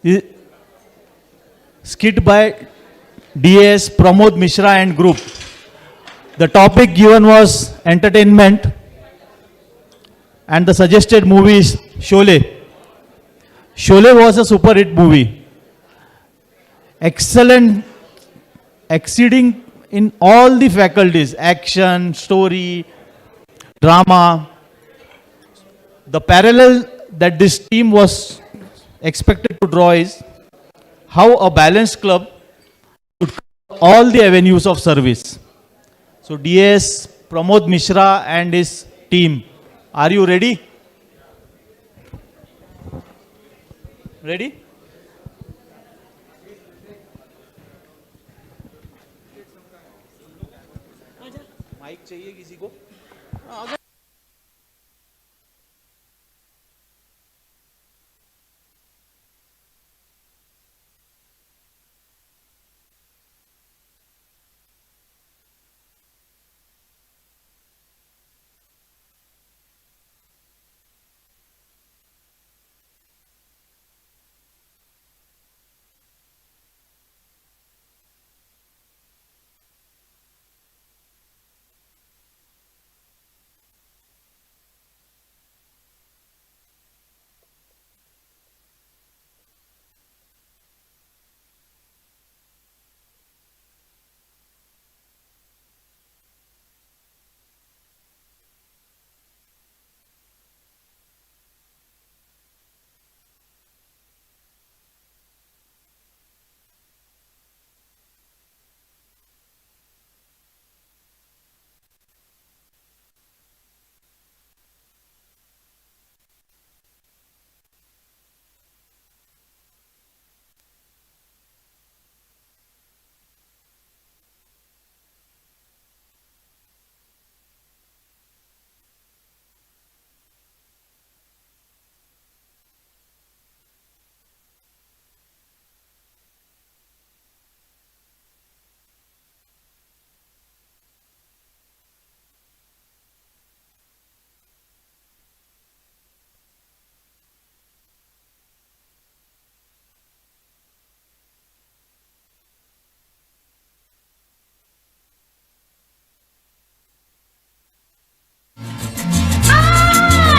I- skit by DS Pramod Mishra and group. The topic given was entertainment and the suggested movie is Sholay. Sholay was a super hit movie. Excellent, exceeding in all the faculties, action, story, drama. The parallel that this team was expected to draw is how a balanced club could cover all the avenues of service. So DS Pramod Mishra and his team, are you ready? Ready? Mic चाहिए किसी को?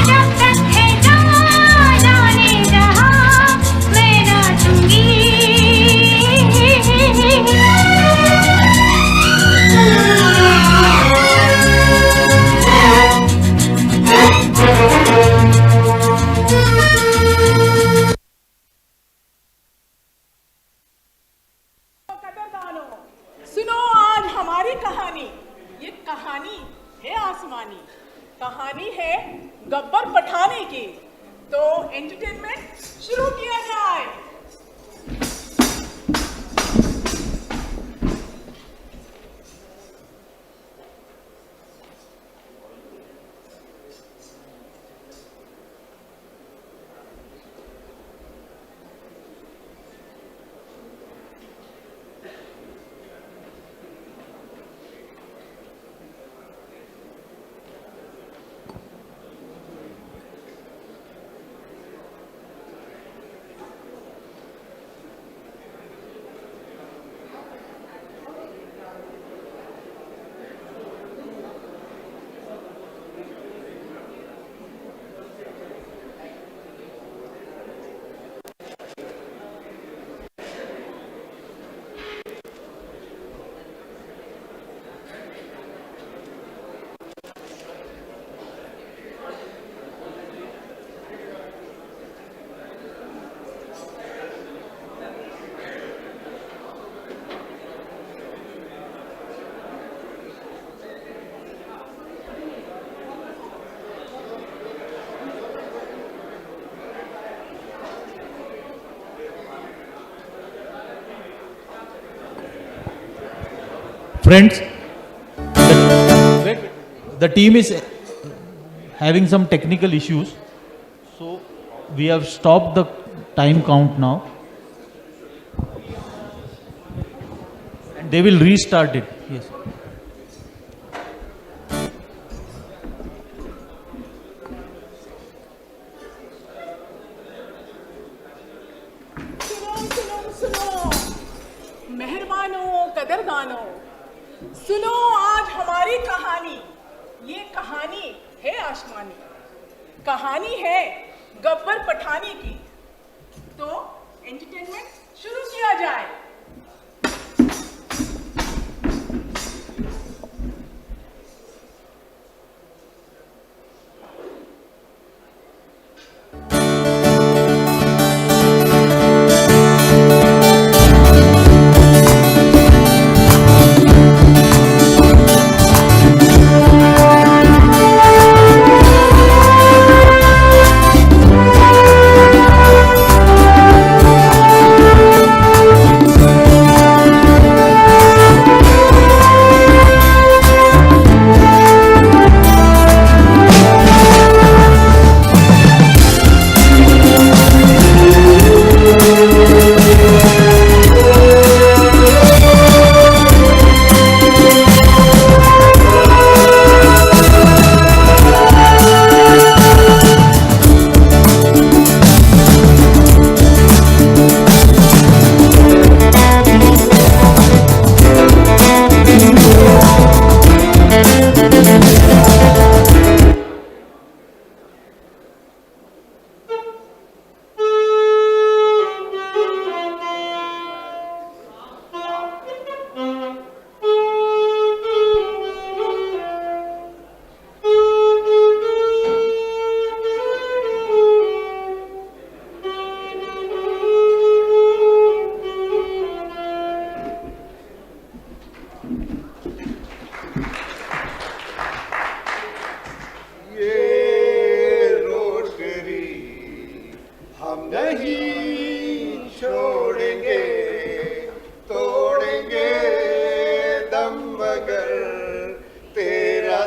जब तक है जाने जहां मैं नाचूंगी कदरदानों, सुनो आज हमारी कहानी। ये कहानी है आसमानी, कहानी है गब्बर पठाने की। तो एंटरटेनमेंट शुरू किया जाए। Friends, the team is having some technical issues. So we have stopped the time count now. And they will restart it. Yes. सुनो सुनो मेहरबानों कदरदानों, सुनो आज हमारी कहानी। ये कहानी है आसमानी, कहानी है गब्बर पठानी की। तो एंटरटेनमेंट शुरू किया जाए।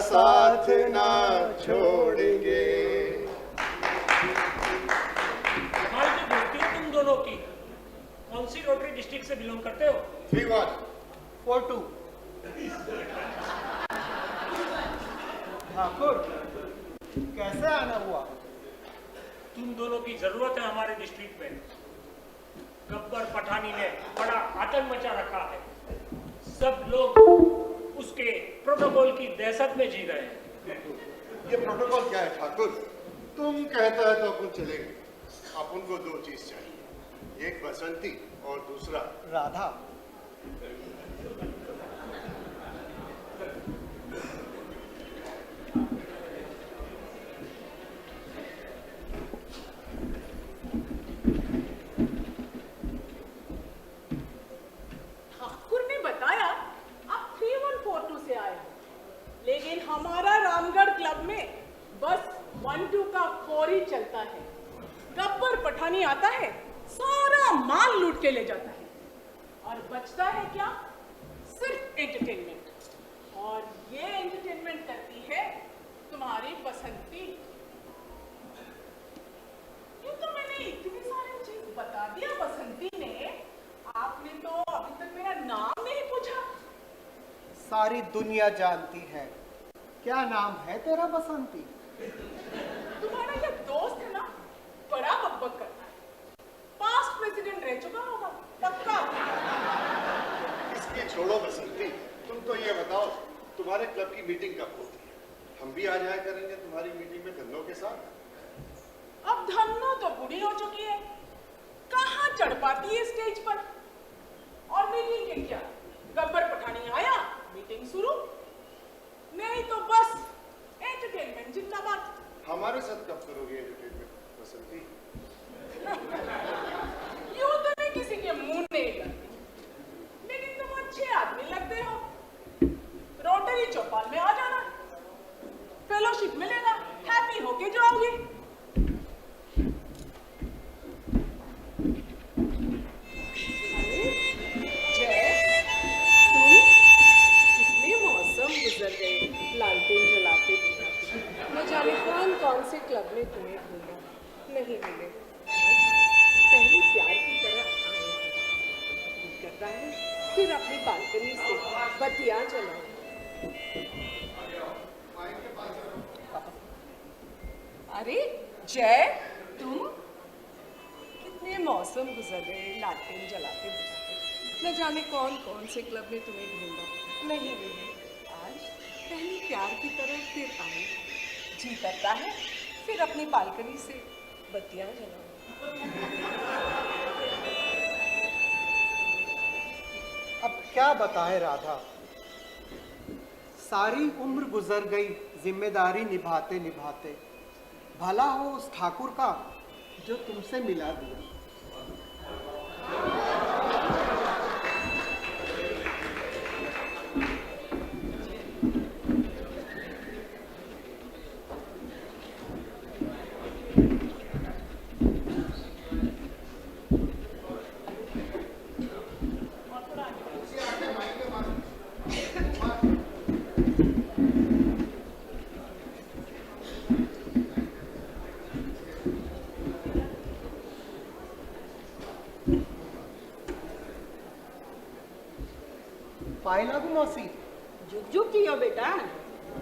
साथ ना छोड़ेंगे। हमारी जो दोस्ती है तुम दोनों की, कौन सी रोटरी डिस्ट्रिक्ट से बिलोंग करते हो? 3142 ठाकुर, कैसे आना हुआ? तुम दोनों की जरूरत है हमारे डिस्ट्रिक्ट में। गब्बर पठानी ने बड़ा आतंक मचा रखा है। सब लोग उसके प्रोटोकॉल की दहशत में जी रहे हैं। ये प्रोटोकॉल क्या है ठाकुर? तुम कहता है तो अपन चलेंगे। अपन को दो चीज चाहिए, एक बसंती और दूसरा राधा। ठाकुर ने बताया आप 3142 से आए हो, लेकिन हमारा रामगढ़ क्लब में बस 12 का 4 ही चलता है। गब्बर पठानी आता है, सारा माल लूट के ले जाता है और बचता है क्या? सिर्फ एंटरटेनमेंट। और ये एंटरटेनमेंट करती है तुम्हारी बसंती। ये तो मैंने इतनी सारी चीज बता दिया बसंती ने, आपने तो अभी तक मेरा नाम नहीं पूछा। सारी दुनिया जानती है। क्या नाम है तेरा बसंती? तुम्हारा ये दोस्त है ना, बड़ा बकबक करता है। पास्ट प्रेसिडेंट रह चुका होगा पक्का। इसकी छोड़ो बसंती, तुम तो ये बताओ तुम्हारे क्लब की मीटिंग कब होती है? हम भी आ जाया करेंगे तुम्हारी मीटिंग में धन्नो के साथ। अब धन्नो तो बूढ़ी हो चुकी है, कहाँ चढ़ पाती है स्टेज पर। और मीटिंग के क्या, गब्बर पठानी आया मीटिंग शुरू, नहीं तो बस एंटरटेनमेंट जिंदाबाद। हमारे साथ कब करोगे एंटरटेनमेंट बसंती? यूं तो मैं किसी के मुंह नहीं करती, लेकिन तुम अच्छे आदमी लगते हो। रोटरी चौपाल में आ जाना, फेलोशिप मिलेगा, हैप्पी होके जाओगे। कौन से क्लब में तुम्हें ढूंढा, नहीं मिले। पहले प्यार की तरह आए, करता है फिर अपनी बालकनी से बत्तियां जलाओ। अरे जय, तुम कितने मौसम गुजर गए लालटेन जलाते बुझाते। न जाने कौन कौन से क्लब ने तुम्हें ढूंढा। नहीं आज पहली प्यार की तरह फिर आई। जी करता है फिर अपनी बालकनी से बत्तियां जलाऊं। अब क्या बताएं राधा, सारी उम्र गुजर गई जिम्मेदारी निभाते निभाते। भला हो उस ठाकुर का जो तुमसे मिला दिया। पायला भी मौसी, झुक झुक जियो बेटा,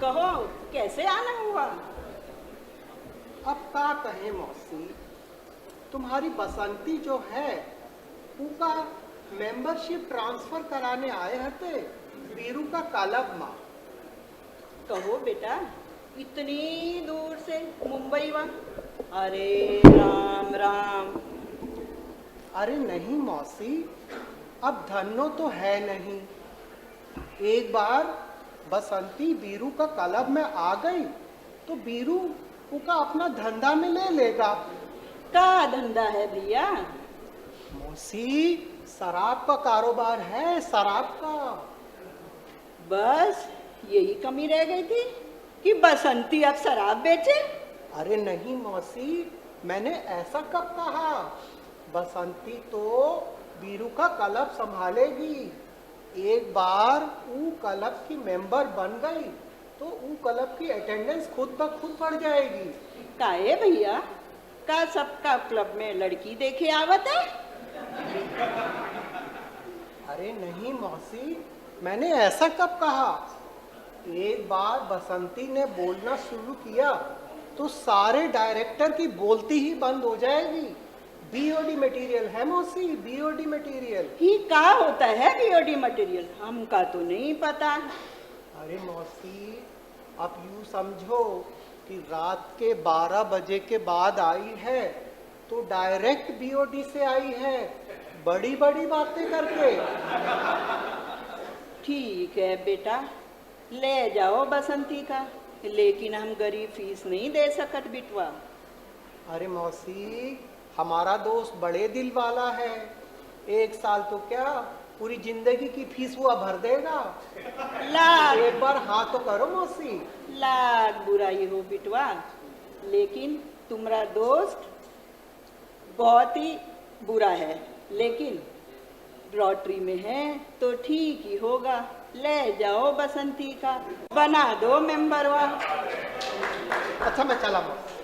कहो कैसे आना हुआ? अब का कहें मौसी, तुम्हारी बसंती जो है उनका मेंबरशिप ट्रांसफर कराने आए हते वीरू का क्लब में। कहो बेटा इतनी दूर से मुंबई वा? अरे राम राम। अरे नहीं मौसी, अब धन्नो तो है नहीं। एक बार बसंती बीरू का क्लब में आ गई तो बीरू उनका अपना धंधा में ले लेगा। का धंधा है भैया? मौसी शराब का कारोबार है, शराब का। बस यही कमी रह गई थी कि बसंती अब शराब बेचे। अरे नहीं मौसी, मैंने ऐसा कब कहा? बसंती तो बीरू का क्लब संभालेगी। एक बार वो क्लब की मेंबर बन गई तो वो क्लब की अटेंडेंस खुद ब खुद बढ़ जाएगी। काहे भैया, का सबका क्लब में लड़की देखे आवत है? अरे नहीं मौसी, मैंने ऐसा कब कहा? एक बार बसंती ने बोलना शुरू किया तो सारे डायरेक्टर की बोलती ही बंद हो जाएगी। बीओडी मटेरियल है मौसी, बीओडी मटेरियल। ही का होता है बीओडी मटेरियल? हमका तो नहीं पता। अरे मौसी, आप यूं समझो कि रात के 12 बजे के बाद आई है तो डायरेक्ट बीओडी से आई है, बड़ी बड़ी बातें करके। ठीक है बेटा, ले जाओ बसंती का, लेकिन हम गरीब फीस नहीं दे सकत बिटवा। अरे मौसी, हमारा दोस्त बड़े दिल वाला है। 1 साल तो क्या, पूरी जिंदगी की फीस वो भर देगा। लाख एक बार हाँ तो करो मौसी। लाख बुराई हो बिटवा, लेकिन तुम्हारा दोस्त बहुत ही बुरा है, लेकिन लॉटरी में है तो ठीक ही होगा। ले जाओ बसंती का, बना दो मेंबर वा। अच्छा मैं चला मौसी।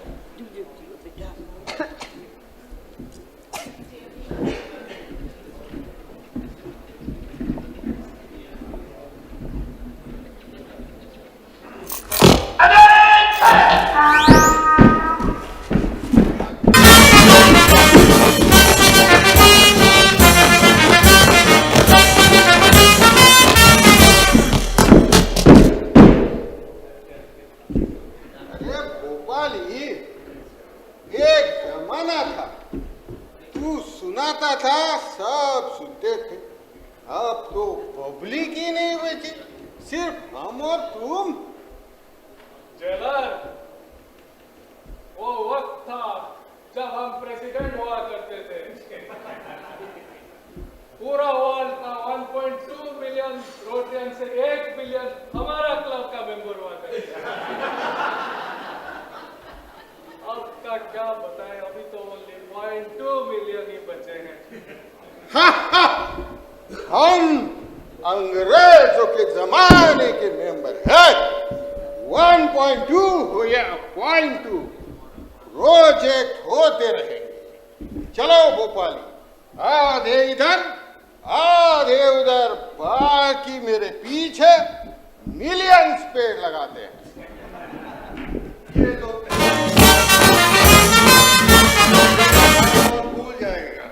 हम अंग्रेजों के जमाने के मेंबर है। 1.2 हो या 0.2 प्रोजेक्ट होते रहेंगे। चलो भोपाली, आधे इधर आधे उधर, बाकी मेरे पीछे मिलियंस पेड़ लगाते हैं। ये तो भूल जाएगा।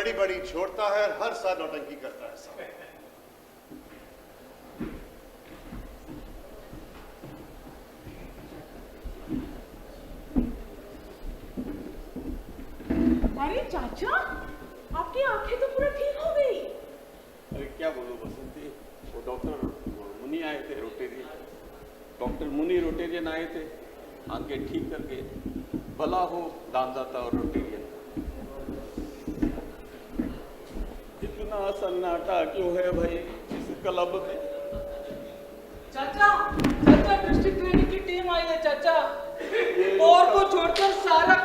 बड़ी बड़ी छोड़ता है और हर साल नौटंकी करता है सब। अरे चाचा, आपकी आंखें तो पूरा ठीक हो गई। अरे क्या बोलूं बसंती, वो डॉक्टर मुनि आए थे रोटेरियन, डॉक्टर मुनि रोटेरियन आए थे, आंखें ठीक करके। भला हो दानदाता और रोटेरियन। इतना सन्नाटा क्यों है भाई इस क्लब में? चाचा, चाचा डिस्ट्रिक्ट ट्रेनिंग की टीम आई है चाचा, और को छोड़कर सारा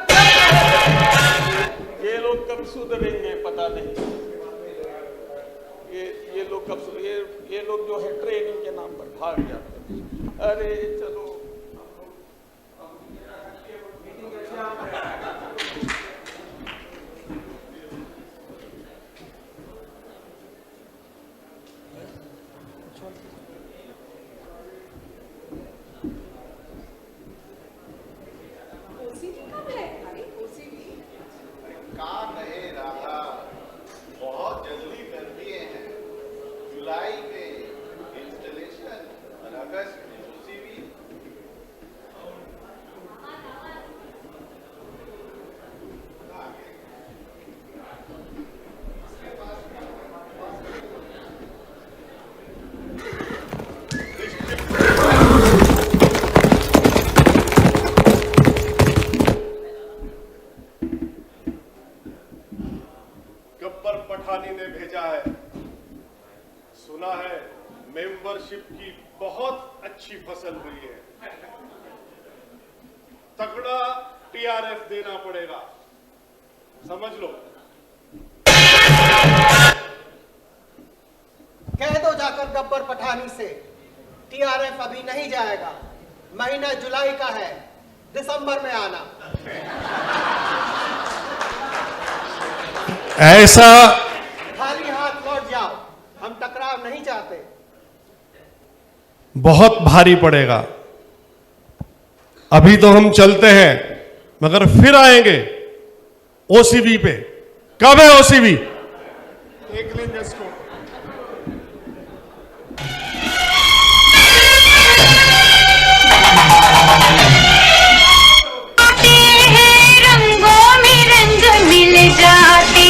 ये लोग कब सुधरेंगे पता नहीं। ये लोग कब ये लोग जो है ट्रेनिंग के नाम पर भाग जाते हैं। अरे चलो ओसीडी कब है? अरे ओसीडी कहा कहे राधा, बहुत जल्दी कर दिए हैं। जुलाई में इंस्टॉलेशन और अगस्त में ओसीबी। गब्बर पठानी ने भेजा है। सुना है मेंबरशिप की बहुत अच्छी फसल हुई है। तगड़ा टीआरएफ देना पड़ेगा, समझ लो। कह दो जाकर गब्बर पठानी से, टीआरएफ अभी नहीं जाएगा। महीना जुलाई का है, दिसंबर में आना। ऐसा खाली हाथ लौट जाओ, हम टकराव नहीं चाहते। बहुत भारी पड़ेगा। अभी तो हम चलते हैं, मगर फिर आएंगे ओसीबी पे। कब है ओसीबी? देख लेंगे इसको। रंगों में रंग मिल जाते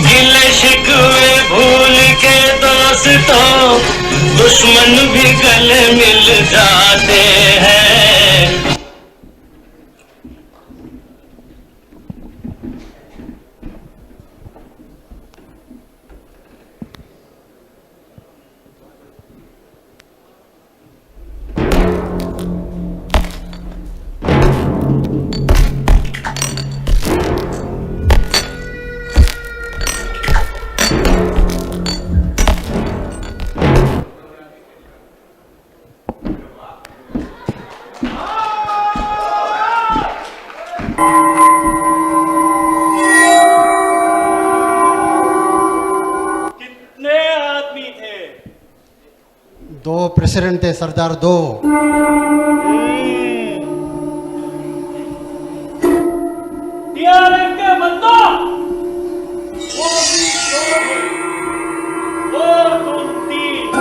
गिले शिकवे भूल के दोस्तों, दुश्मन भी गले मिल जाते हैं। कितने आदमी थे? 2 प्रेसिडेंट थे सरदार, 2। टीआरएफ के बंदों, और तुम 3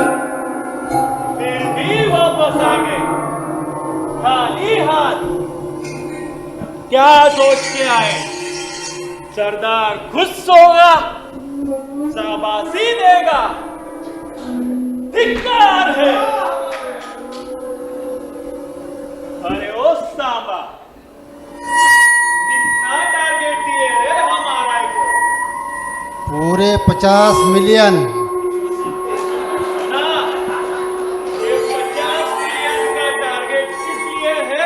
फिर भी वापस आ गए खाली हाथ। क्या सोच के आए? सरदार खुश होगा, शाबाशी देगा? धिक्कार है। अरे ओ सांबा, कितना टारगेट दिए रे हमारा को? पूरे 50 मिलियन। ना, ये 50 मिलियन का टारगेट इसलिए है,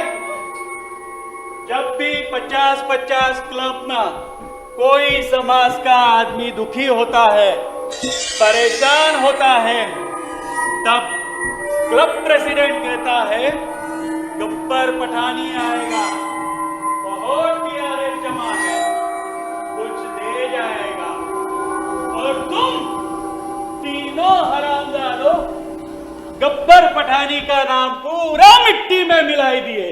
जब भी 50-50 क्लब में कोई समाज का आदमी दुखी होता है, परेशान होता है, तब क्लब प्रेसिडेंट कहता है गब्बर पठानी आएगा, बहुत टीआरएफ जमा है, कुछ दे जाएगा। और तुम तीनों हरामजादों गब्बर पठानी का नाम पूरा मिट्टी में मिलाई दिए।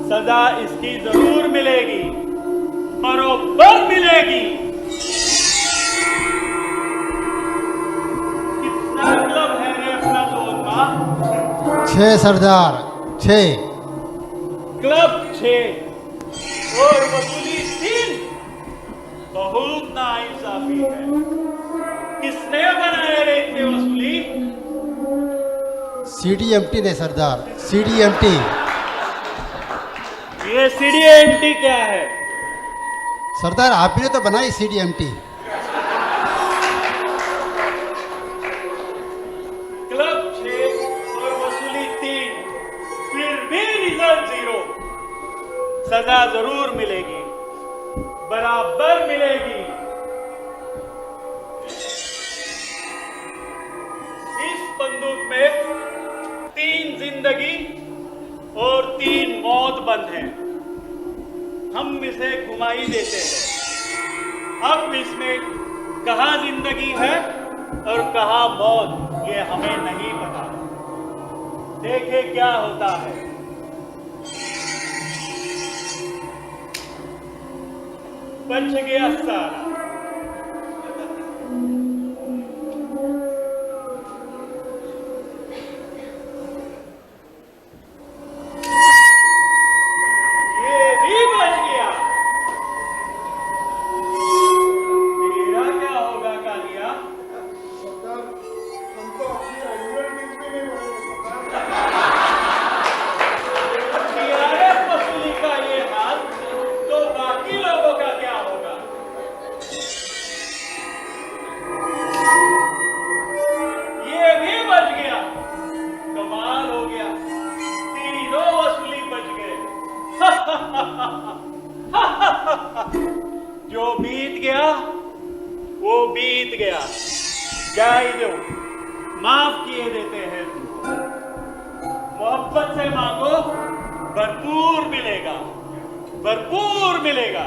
सजा इसकी जरूर मिलेगी, बरोबर मिलेगी। कितना क्लब है रे अपना दोरमा? 6 सरदार, 6। क्लब 6 और वसूली 3। बहुत नाइंसाफी है। किसने बनाए रे इतने वसूली? CDMT ने सरदार, CDMT। ये CDMT क्या है? सरदार आप ही ने तो बनाई CDMT। क्लब 6 और वसूली 3, फिर भी रिजल्ट 0। सजा जरूर मिलेगी, बराबर मिलेगी। इस बंदूक में 3 जिंदगी और 3 मौत बंद हैं। हम इसे घुमा ही देते हैं। अब इसमें कहाँ जिंदगी है और कहाँ मौत, ये हमें नहीं पता। देखे क्या होता है। बच गया सारा। ये भी बच गया। तेरा क्या होगा कालिया? TRF वसूली का ये हाल, तो बाकी लोगों का क्या होगा? ये भी बच गया। कमाल हो गया, तीनों वसूली बच गए। जो बीत गया वो बीत गया। जाए दो, माफ किए देते हैं तुमको। मोहब्बत से मांगो, भरपूर मिलेगा, भरपूर मिलेगा।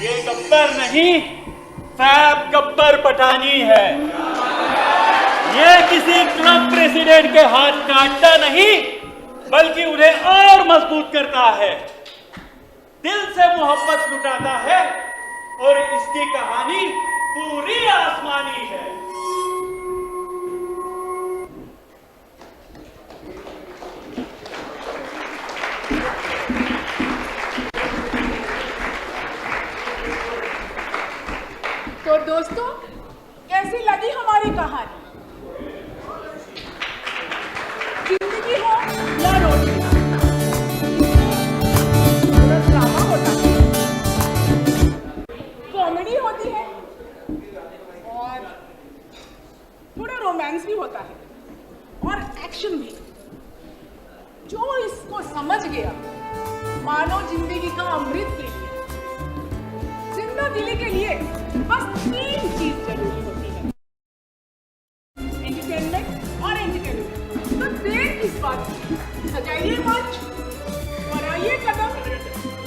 ये गब्बर नहीं, फैब गब्बर पठानी है। ये किसी क्लब प्रेसिडेंट के हाथ काटता नहीं, बल्कि उन्हें और मजबूत करता है, दिल से मोहब्बत लुटाता है। और इसकी कहानी पूरी आसमानी है। तो दोस्तों, कैसी लगी हमारी कहानी? जिंदगी हो या रोटी, थोड़ा ड्रामा होता है, कॉमेडी होती है और थोड़ा रोमांस भी होता है और एक्शन भी। जो इसको समझ गया, मानो जिंदगी का अमृत पी लिया। जिंदा दिली के लिए बस 3 चीज जरूरी होती है, एंटरटेनमेंट और एंटरटेनमेंट। तो देर किस बात की? सजाइए मंच, बढ़ाइए कदम,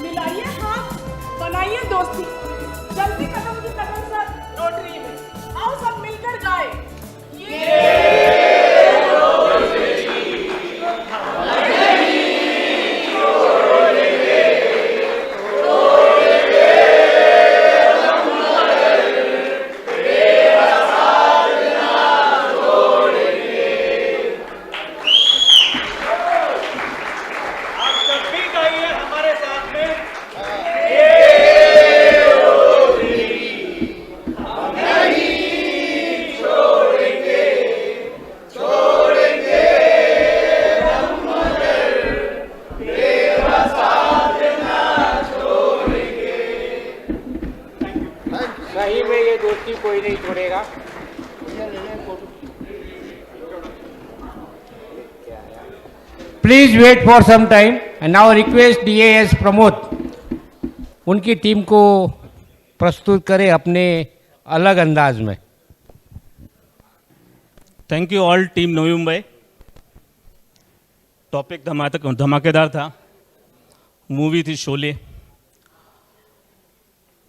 मिलाइए हाथ, बनाइए दोस्ती। जल्दी कदम की कदम साथ रोटरी में आओ, सब मिलकर गाए सही में ये दोस्ती कोई नहीं छोड़ेगा। Please wait for some time and now request DAS Pramod उनकी टीम को प्रस्तुत करें अपने अलग अंदाज में। Thank you all team Navi Mumbai. Topic धमाकेदार था। मूवी थी शोले।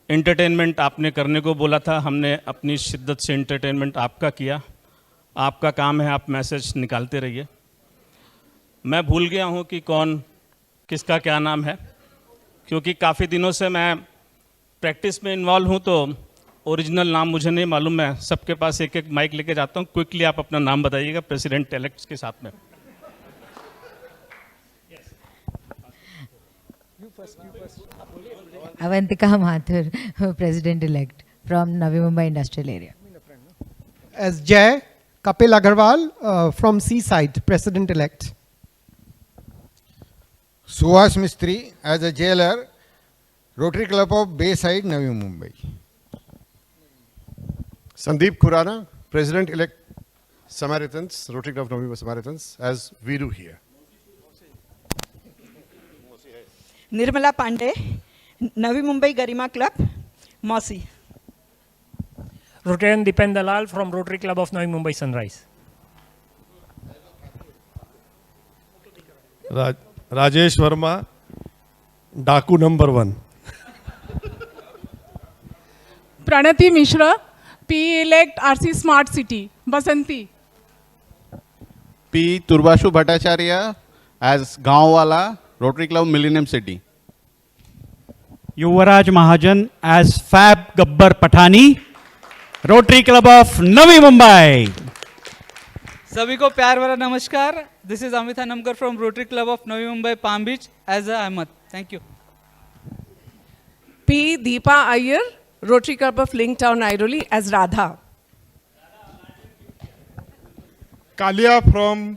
एंटरटेनमेंट आपने करने को बोला था, हमने अपनी शिद्दत से एंटरटेनमेंट आपका किया। आपका काम है, आप मैसेज निकालते रहिए। मैं भूल गया हूँ कि कौन किसका क्या नाम है, क्योंकि काफ़ी दिनों से मैं प्रैक्टिस में इन्वॉल्व हूँ, तो ओरिजिनल नाम मुझे नहीं मालूम। मैं सबके पास एक एक माइक लेके जाता हूँ। क्विकली आप अपना नाम बताइएगा प्रेसिडेंट इलेक्ट के साथ में। Avantika Mathur, President-elect from Navi Mumbai Industrial Area. As Jay Kapil Agarwal from Seaside, President-elect. Suhas Mistry as a jailer, Rotary Club of Bayside, Navi Mumbai. Sandeep Khurana, President-elect Samaritans, Rotary Club of Navi Mumbai Samaritans, as Viru here. Nirmala Pandey, Navi Mumbai Garima club, मौसी। Rotarian Dipen Dalal from Rotary Club of Navi Mumbai Sunrise. Rajesh Verma, डाकू number 1. Pranati Mishra, PE elect RC Smart City, बसंती। P. Turbashu Bhattacharya as Gaonwala, Rotary Club Millennium City. Yuvraj Mahajan as फैब गब्बर पठानी, Rotary club of Navi Mumbai. सभी को प्यार भरा नमस्कार। This is Amit Hanamkar from Rotary club of Navi Mumbai Palm Beach as Ahmad. Thank you. P. Deepa Iyer, Rotary Club of Linktown, Airoli, as Radha. Kaalia from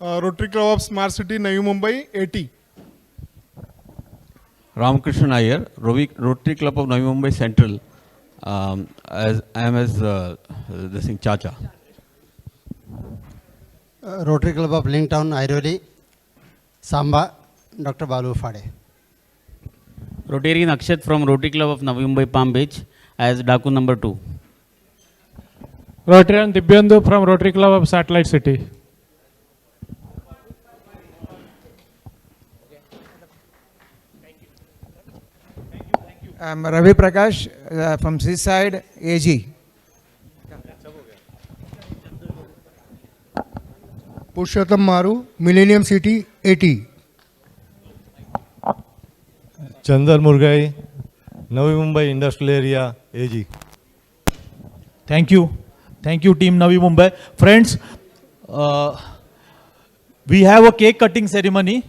Rotary club of smart city Navi Mumbai 80. Ramakrishnan Iyer, Rotary Club of Navi Mumbai Central, as I am as this thing Chacha. Rotary Club of Linktown, Airoli, Samba, Dr. Balu Fade. Rotarian Akshat from Rotary Club of Navi Mumbai Palm Beach as Daku number 2. Rotarian Dibyendu from Rotary Club of Satellite City. I'm Ravi Prakash from Seaside, AG. Purushottam Maru, Millennium City, 80. Chander Murgai, Navi Mumbai industrial area, AG. Thank you. Thank you, Team Navi Mumbai. Friends, we have a cake cutting ceremony.